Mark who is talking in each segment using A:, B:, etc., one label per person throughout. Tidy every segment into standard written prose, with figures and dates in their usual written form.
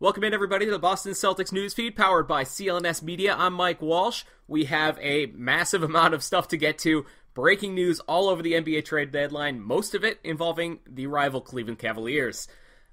A: Welcome in, everybody, to the Boston Celtics newsfeed powered by CLNS Media. I'm Mike Walsh. We have a massive amount of stuff to get to. Breaking news all over the NBA trade deadline, most of it involving the rival Cleveland Cavaliers.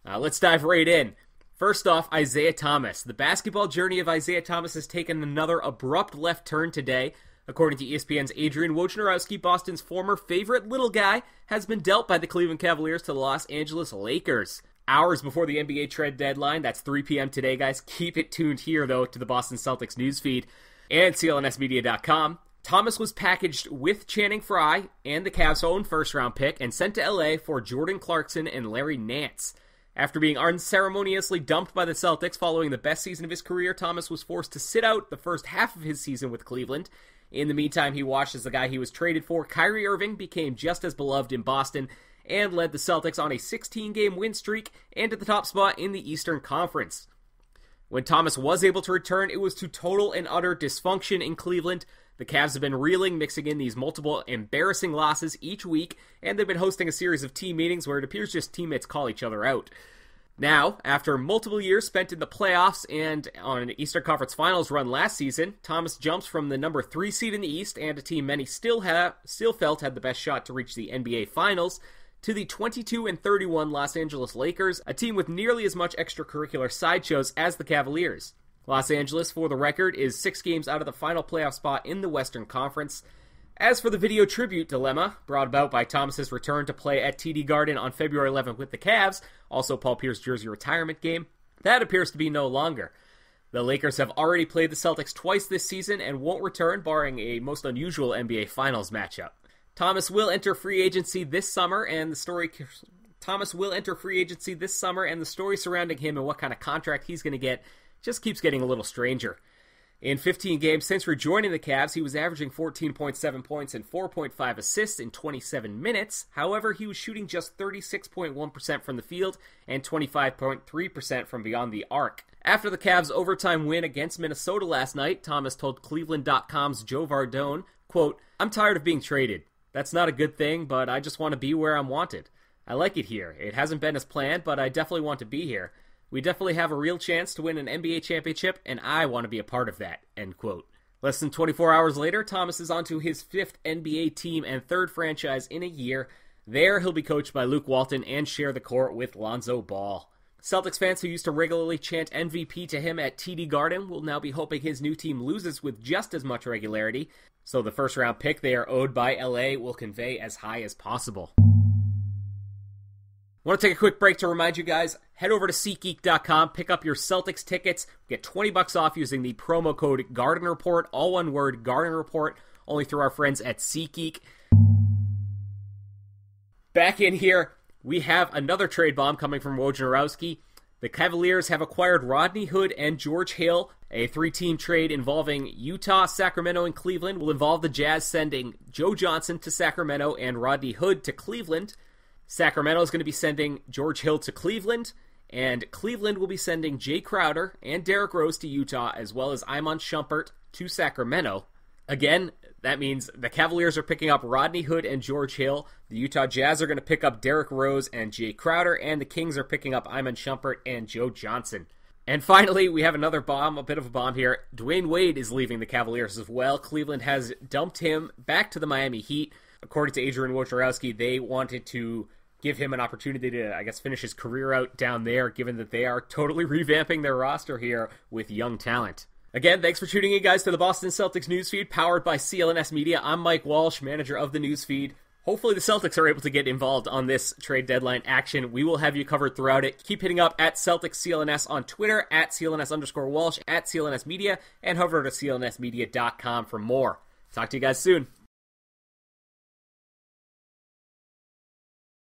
A: Let's dive right in. First off, Isaiah Thomas. The basketball journey of Isaiah Thomas has taken another abrupt left turn today. According to ESPN's Adrian Wojnarowski, Boston's former favorite little guy has been dealt by the Cleveland Cavaliers to the Los Angeles Lakers. Hours before the NBA trade deadline, that's 3 p.m. today, guys. Keep it tuned here, though, to the Boston Celtics newsfeed and CLNSmedia.com. Thomas was packaged with Channing Frye and the Cavs' own first-round pick and sent to LA for Jordan Clarkson and Larry Nance. After being unceremoniously dumped by the Celtics following the best season of his career, Thomas was forced to sit out the first half of his season with Cleveland. In the meantime, he watched as the guy he was traded for, Kyrie Irving, became just as beloved in Boston and led the Celtics on a 16-game win streak and to the top spot in the Eastern Conference. When Thomas was able to return, it was to total and utter dysfunction in Cleveland. The Cavs have been reeling, mixing in these multiple embarrassing losses each week, and they've been hosting a series of team meetings where it appears just teammates call each other out. Now, after multiple years spent in the playoffs and on an Eastern Conference Finals run last season, Thomas jumps from the number 3 seed in the East and a team many still felt had the best shot to reach the NBA Finals to the 22-31 Los Angeles Lakers, a team with nearly as much extracurricular sideshows as the Cavaliers. Los Angeles, for the record, is 6 games out of the final playoff spot in the Western Conference. As for the video tribute dilemma, brought about by Thomas's return to play at TD Garden on February 11th with the Cavs, also Paul Pierce's jersey retirement game, that appears to be no longer. The Lakers have already played the Celtics twice this season and won't return, barring a most unusual NBA Finals matchup. Thomas will enter free agency this summer, and the story surrounding him and what kind of contract he's going to get just keeps getting a little stranger. In 15 games since rejoining the Cavs, he was averaging 14.7 points and 4.5 assists in 27 minutes. However, he was shooting just 36.1% from the field and 25.3% from beyond the arc. After the Cavs' overtime win against Minnesota last night, Thomas told Cleveland.com's Joe Vardone, quote, "I'm tired of being traded. That's not a good thing, but I just want to be where I'm wanted. I like it here. It hasn't been as planned, but I definitely want to be here. We definitely have a real chance to win an NBA championship, and I want to be a part of that," end quote. Less than 24 hours later, Thomas is on to his 5th NBA team and 3rd franchise in a year. There, he'll be coached by Luke Walton and share the court with Lonzo Ball. Celtics fans who used to regularly chant MVP to him at TD Garden will now be hoping his new team loses with just as much regularity, so the first-round pick they are owed by LA will convey as high as possible. I want to take a quick break to remind you guys, head over to SeatGeek.com, pick up your Celtics tickets, get $20 off using the promo code Garden Report, all one word, Garden Report, only through our friends at SeatGeek. Back in here, we have another trade bomb coming from Wojnarowski. The Cavaliers have acquired Rodney Hood and George Hill. A 3-team trade involving Utah, Sacramento, and Cleveland will involve the Jazz sending Joe Johnson to Sacramento and Rodney Hood to Cleveland. Sacramento is going to be sending George Hill to Cleveland, and Cleveland will be sending Jae Crowder and Derrick Rose to Utah, as well as Iman Shumpert to Sacramento. Again, that means the Cavaliers are picking up Rodney Hood and George Hill, the Utah Jazz are going to pick up Derrick Rose and Jae Crowder, and the Kings are picking up Iman Shumpert and Joe Johnson. And finally, we have another bomb, a bit of a bomb here. Dwyane Wade is leaving the Cavaliers as well. Cleveland has dumped him back to the Miami Heat. According to Adrian Wojnarowski, they wanted to give him an opportunity to, finish his career out down there, given that they are totally revamping their roster here with young talent. Again, thanks for tuning in, guys, to the Boston Celtics newsfeed, powered by CLNS Media. I'm Mike Walsh, manager of the newsfeed. Hopefully the Celtics are able to get involved on this trade deadline action. We will have you covered throughout it. Keep hitting up at Celtics CLNS on Twitter, at CLNS_Walsh, at CLNS Media, and hover to CLNSmedia.com for more. Talk to you guys soon.